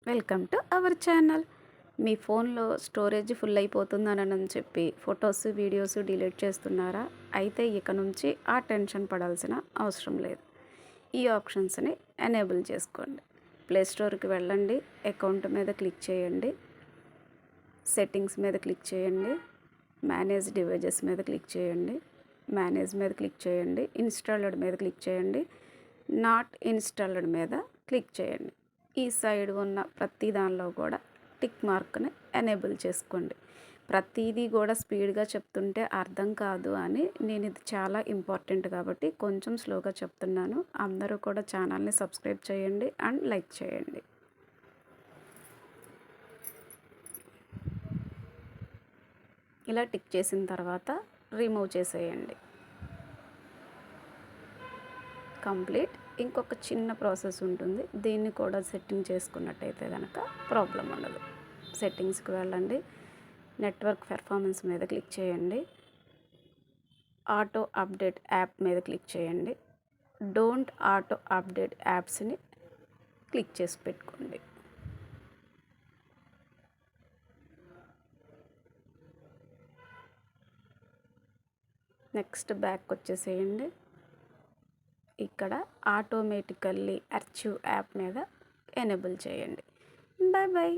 Welcome to our channel. మీ ఫోన్లో storage full అయిపోతుందని చెప్పి ఫొటోస్ వీడియోస్ డిలీట్ చేస్తున్నారా? అయితే ఇక నుంచి ఆ టెన్షన్ పడాల్సిన అవసరం లేదు. ఈ ఆప్షన్స్ని ఎనేబుల్ చేసుకోండి. ప్లే స్టోర్కి వెళ్ళండి, అకౌంట్ మీద క్లిక్ చేయండి, సెట్టింగ్స్ మీద క్లిక్ చేయండి, మేనేజ్ డివైజెస్ మీద క్లిక్ చేయండి, మేనేజ్ మీద క్లిక్ చేయండి, ఇన్స్టాల్డ్ మీద క్లిక్ చేయండి, నాట్ ఇన్స్టాల్డ్ మీద క్లిక్ చేయండి. ఈ సైడ్ ఉన్న ప్రతి దానిలో కూడా టిక్ మార్క్ని ఎనేబుల్ చేసుకోండి. ప్రతిదీ కూడా స్పీడ్గా చెప్తుంటే అర్థం కాదు అని నేను ఇది చాలా ఇంపార్టెంట్ కాబట్టి కొంచెం స్లోగా చెప్తున్నాను. అందరూ కూడా ఛానల్ని సబ్స్క్రైబ్ చేయండి అండ్ లైక్ చేయండి. ఇలా టిక్ చేసిన తర్వాత రిమూవ్ చేసేయండి. కంప్లీట్. ఇంకొక చిన్న ప్రాసెస్ ఉంటుంది, దీన్ని కూడా సెట్టింగ్ చేసుకున్నట్టయితే కనుక ప్రాబ్లం ఉండదు. సెట్టింగ్స్కి వెళ్ళండి, నెట్వర్క్ పెర్ఫార్మెన్స్ మీద క్లిక్ చేయండి, ఆటో అప్డేట్ యాప్ మీద క్లిక్ చేయండి, డోంట్ ఆటో అప్డేట్ యాప్స్ని క్లిక్ చేసి పెట్టుకోండి. నెక్స్ట్ బ్యాక్ వచ్చేసేయండి. ఇక్కడ ఆటోమేటికల్లీ అర్చీవ్ యాప్ మీద ఎనేబుల్ చేయండి. Bye bye.